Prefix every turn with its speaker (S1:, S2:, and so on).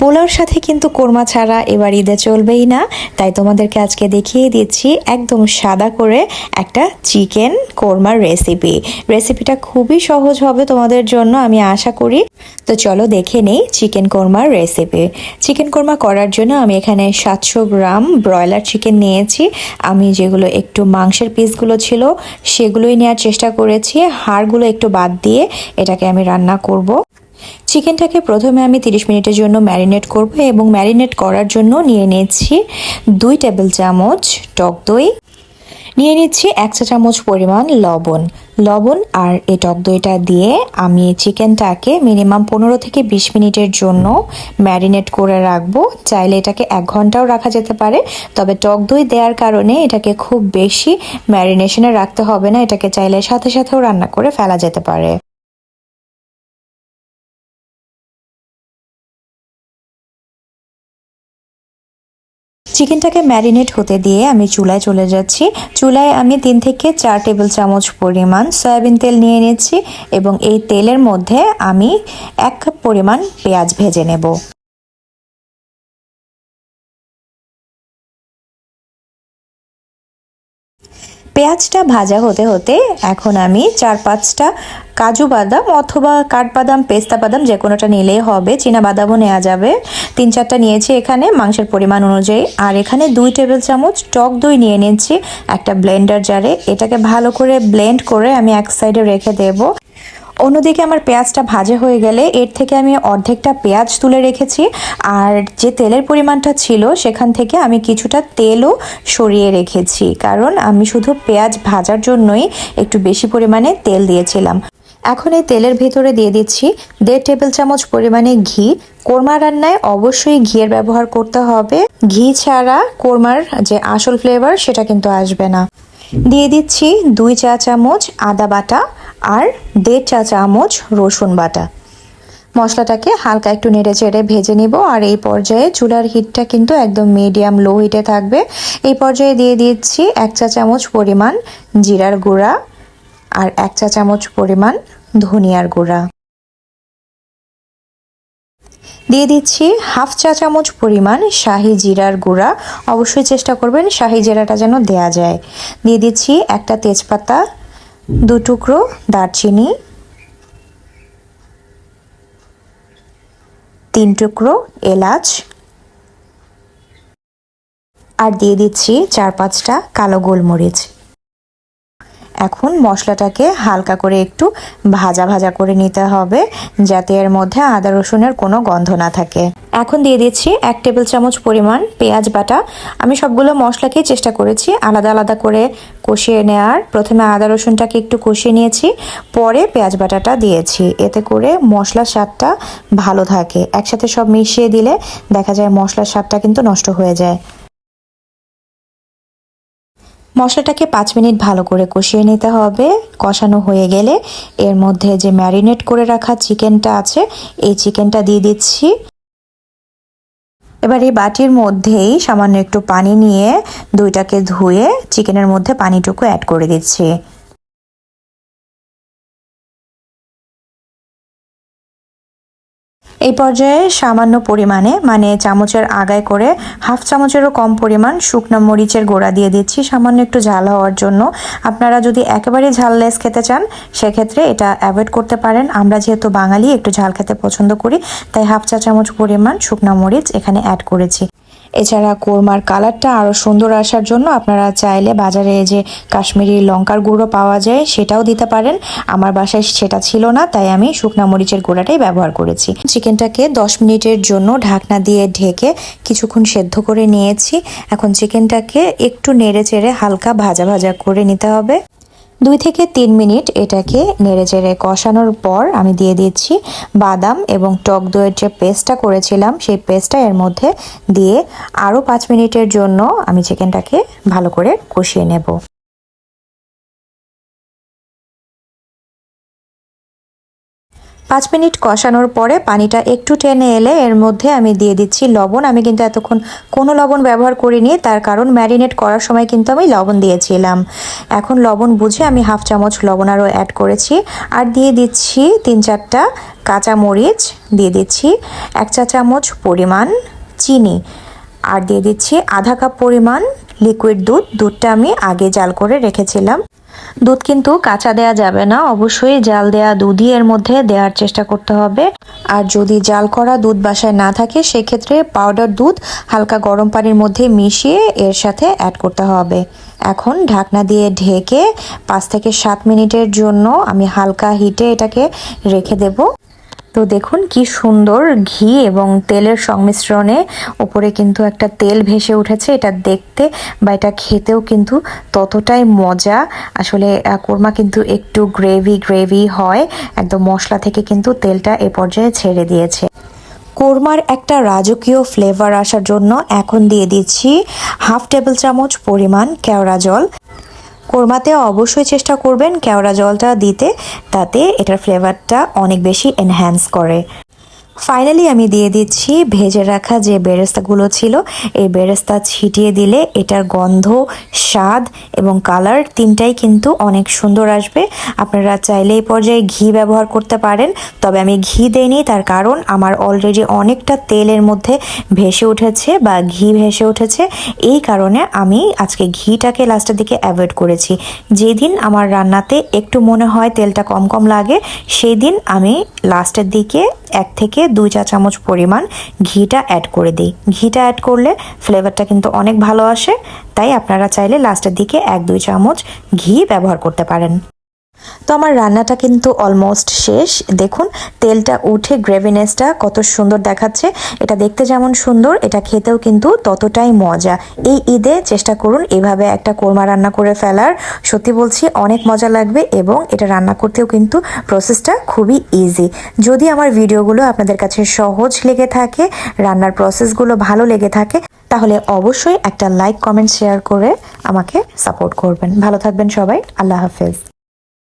S1: পোলাওর সাথে কিন্তু কোরমা ছাড়া এবার ঈদে চলবেই না, তাই তোমাদেরকে আজকে দেখিয়ে দিচ্ছি একদম সাদা করে একটা চিকেন কোরমার রেসিপিটা খুবই সহজ হবে তোমাদের জন্য আমি আশা করি। তো চলো দেখে নেই চিকেন কোরমার রেসিপি। চিকেন কোরমা করার জন্য আমি এখানে 700 গ্রাম ব্রয়লার চিকেন নিয়েছি। আমি যেগুলো একটু মাংসের পিসগুলো ছিল সেগুলোই নেওয়ার চেষ্টা করেছি, হাড়গুলো একটু বাদ দিয়ে এটাকে আমি রান্না করব। চিকেনটাকে প্রথমে আমি 30 মিনিটের জন্য ম্যারিনেট করব এবং ম্যারিনেট করার জন্য নিয়ে নিচ্ছি 2 টেবিল চামচ টক দই, নিয়ে নিচ্ছি 1 চা চামচ পরিমাণ লবণ আর এই টক দইটা দিয়ে আমি চিকেনটাকে মিনিমাম 15 থেকে 20 মিনিটের জন্য ম্যারিনেট করে রাখবো। চাইলে এটাকে 1 ঘন্টাও রাখা যেতে পারে, তবে টক দই দেওয়ার কারণে এটাকে খুব বেশি ম্যারিনেশনে রাখতে হবে না, এটাকে চাইলে সাথে সাথেও রান্না করে ফেলা যেতে পারে। চিকেনটাকে ম্যারিনেট হতে দিয়ে আমি চুলায় চলে যাচ্ছি। চুলায় আমি 3 থেকে 4 টেবিল চামচ পরিমাণ সয়াবিন তেল নিয়ে নিচ্ছি এবং এই তেলের মধ্যে আমি 1 কাপ পরিমাণ পেঁয়াজ ভেজে নেব। পেঁয়াজটা ভাজা হতে হতে এখন আমি 4-5টা কাজু বাদাম অথবা কাঠবাদাম, পেস্তা বাদাম যে কোনোটা নিলেই হবে, চীনা বাদামও নেওয়া যাবে। 3-4টা নিয়েছি এখানে মাংসের পরিমাণ অনুযায়ী। আর এখানে 2 টেবিল চামচ টক দই নিয়ে নিচ্ছি একটা ব্লেন্ডার জারে। এটাকে ভালো করে ব্লেন্ড করে আমি এক সাইডে রেখে দেব। অন্যদিকে আমার পেঁয়াজটা ভাজা হয়ে গেলে এর থেকে আমি অর্ধেকটা পেঁয়াজ তুলে রেখেছি, আর যে তেলের পরিমাণটা ছিল সেখান থেকে আমি কিছুটা তেলও সরিয়ে রেখেছি, কারণ আমি শুধু পেঁয়াজ ভাজার জন্যই একটু বেশি পরিমাণে তেল দিয়েছিলাম। এখন এই তেলের ভিতরে দিয়ে দিচ্ছি 1.5 টেবিল চামচ পরিমাণে ঘি। কোরমা রান্নায় অবশ্যই ঘিয়ের ব্যবহার করতে হবে, ঘি ছাড়া কোরমার যে আসল ফ্লেভার সেটা কিন্তু আসবে না। দিয়ে দিচ্ছি 2 চা চামচ আদা বাটা আর 1.5 চা চামচ রসুন বাটা। মশলাটাকে হালকা একটু নেড়ে চেড়ে ভেজে নিব। আর এই পর্যায়ে চুলার হিটটা কিন্তু একদম মিডিয়াম লো হিটে থাকবে। এই পর্যায়ে দিয়ে দিচ্ছি 1 চা চামচ পরিমাণ জিরার গুঁড়া আর 1 চা চামচ পরিমাণ ধনিয়ার গুঁড়া। দিয়ে দিচ্ছি 1/2 চা চামচ পরিমাণ শাহি জিরার গুঁড়া, অবশ্যই চেষ্টা করবেন শাহি জিরাটা যেন দেয়া যায়। দিয়ে দিচ্ছি একটা তেজপাতা, 2 টুকরো দারচিনি, 3 টুকরো এলাচ আর দিয়ে দিচ্ছি 4-5টা কালো গোলমরিচ। এখন মশলাটাকে হালকা করে একটু ভাজা ভাজা করে নিতে হবে, যাতে এর মধ্যে আদা রসুনের কোনো গন্ধ না থাকে। এখন দিয়ে দিচ্ছি 1 টেবিল চামচ পরিমাণ পেঁয়াজ বাটা। আমি সবগুলো মশলাকেই চেষ্টা করেছি আলাদা আলাদা করে কষিয়ে নেওয়ার। প্রথমে আদা রসুনটাকে একটু কষিয়ে নিয়েছি, পরে পেঁয়াজ বাটাটা দিয়েছি, এতে করে মশলার স্বাদটা ভালো থাকে। একসাথে সব মিশিয়ে দিলে দেখা যায় মশলার স্বাদটা কিন্তু নষ্ট হয়ে যায়। মশলাটাকে 5 মিনিট ভালো করে কষিয়ে নিতে হবে। কষানো হয়ে গেলে এর মধ্যে যে ম্যারিনেট করে রাখা চিকেনটা আছে এই চিকেনটা দিয়ে দিচ্ছি। এবার এই বাটির মধ্যেই সামান্য একটু পানি নিয়ে দইটাকে ধুয়ে চিকেনের মধ্যে পানিটুকু অ্যাড করে দিচ্ছি। এই পর্যায়ে সামান্য পরিমাণে, মানে চামচের আগায় করে 1/2 চামচেরও কম পরিমাণ শুকনো মরিচের গুঁড়া দিয়ে দিচ্ছি, সামান্য একটু ঝাল হওয়ার জন্য। আপনারা যদি একেবারে ঝাললেস খেতে চান সেক্ষেত্রে এটা অ্যাভয়েড করতে পারেন। আমরা যেহেতু বাঙালি একটু ঝাল খেতে পছন্দ করি, তাই 1/2 চা চামচ পরিমাণ শুকনো মরিচ এখানে অ্যাড করেছি। এছাড়া কোরমার কালারটা আরও সুন্দর আসার জন্য আপনারা চাইলে বাজারে যে কাশ্মীরি লঙ্কার গুঁড়ো পাওয়া যায় সেটাও দিতে পারেন। আমার বাসায় সেটা ছিল না, তাই আমি শুকনা মরিচের গুঁড়াটাই ব্যবহার করেছি। চিকেনটাকে 10 মিনিটের জন্য ঢাকনা দিয়ে ঢেকে কিছুক্ষণ সেদ্ধ করে নিয়েছি। এখন চিকেনটাকে একটু নেড়ে চেড়ে হালকা ভাজা ভাজা করে নিতে হবে। 2 থেকে 3 মিনিট এটাকে নেড়েচেড়ে কষানোর পর আমি দিয়ে দিচ্ছি বাদাম এবং টক দইয়ের যে পেস্টটা করেছিলাম সেই পেস্টটা এর মধ্যে দিয়ে আরও 5 মিনিটের জন্য আমি চিকেনটাকে ভালো করে কষিয়ে নেব। 5 মিনিট কষানোর পরে পানিটা একটু টেনে এলে এর মধ্যে আমি দিয়ে দিচ্ছি লবণ। আমি কিন্তু এতক্ষণ কোনো লবণ ব্যবহার করিনি, তার কারণ ম্যারিনেট করার সময় কিন্তু আমি লবণ দিয়েছিলাম। এখন লবণ বুঝে আমি হাফ চামচ লবণ আরও অ্যাড করেছি। আর দিয়ে দিচ্ছি 3-4টা কাঁচা মরিচ, দিয়ে দিচ্ছি 1 চা চামচ পরিমাণ চিনি, আর দিয়ে দিচ্ছি আধা কাপ পরিমাণ লিকুইড দুধ। দুধটা আমি আগে জাল করে রেখেছিলাম। দুধ কিন্তু কাঁচা দেয়া যাবে না, অবশ্যই জাল দেয়া দুধই এর মধ্যে দেওয়ার চেষ্টা করতে হবে। আর যদি জাল করা দুধ বাসায় না থাকে সেক্ষেত্রে পাউডার দুধ হালকা গরম পানির মধ্যে মিশিয়ে এর সাথে অ্যাড করতে হবে। এখন ঢাকনা দিয়ে ঢেকে 5 থেকে 7 মিনিটের জন্য আমি হালকা হিটে এটাকে রেখে দেব। তো দেখুন কি সুন্দর ঘি এবং তেলের সংমিশ্রণে উপরে কিন্তু একটা তেল ভেসে উঠেছে। এটা দেখতে বা এটা খেতেও কিন্তু ততটাই মজা। আসলে কোরমা কিন্তু একটু গ্রেভি হয়, একদম মশলা থেকে কিন্তু তেলটা এ পর্যায়ে ছেড়ে দিয়েছে। কোরমার একটা রাজকীয় ফ্লেভার আসার জন্য এখন দিয়ে দিচ্ছি হাফ টেবিল চামচ পরিমাণ কেওড়া জল। কোরমাতে অবশ্যই চেষ্টা করবেন কেওড়া জলটা দিতে, তাতে এটার ফ্লেভারটা অনেক বেশি এনহ্যান্স করে। ফাইনালি আমি দিয়ে দিচ্ছি ভেজে রাখা যে বেরেস্তাগুলো ছিল, এই বেরেস্তা ছিটিয়ে দিলে এটার গন্ধ, স্বাদ এবং কালার তিনটাই কিন্তু অনেক সুন্দর আসবে। আপনারা চাইলে এই পর্যায়ে ঘি ব্যবহার করতে পারেন, তবে আমি ঘি দেইনি, তার কারণ আমার অলরেডি অনেকটা তেলের মধ্যে ভেসে উঠেছে বা ঘি ভেসে উঠেছে। এই কারণে আমি আজকে ঘিটাকে লাস্টের দিকে অ্যাভয়েড করেছি। যেদিন আমার রান্নাতে একটু মনে হয় তেলটা কম কম লাগে, সেই দিন আমি লাস্টের দিকে 1 থেকে 2 চা চামচ পরিমাণ ঘিটা অ্যাড করে দিই। ঘিটা অ্যাড করলে ফ্লেভারটা কিন্তু অনেক ভালো আসে, তাই আপনারা চাইলে লাস্টের দিকে 1-2 চামচ ঘি ব্যবহার করতে পারেন। তো আমার রান্নাটা কিন্তু অলমোস্ট শেষ। দেখুন তেলটা উঠে গ্রেভিনেসটা কত সুন্দর দেখাচ্ছে। এটা দেখতে যেমন সুন্দর, এটা খেতেও কিন্তু ততটাই মজা। এই ঈদে চেষ্টা করুন এভাবে একটা কোরমা রান্না করে ফেলার। সত্যি বলছি অনেক মজা লাগবে এবং এটা রান্না করতেও কিন্তু প্রসেসটা খুবই ইজি। যদি আমার ভিডিওগুলো আপনাদের কাছে সহজ লেগে থাকে, রান্নার প্রসেসগুলো ভালো লেগে থাকে, তাহলে অবশ্যই একটা লাইক, কমেন্ট, শেয়ার করে আমাকে সাপোর্ট করবেন। ভালো থাকবেন সবাই। আল্লাহ হাফেজ।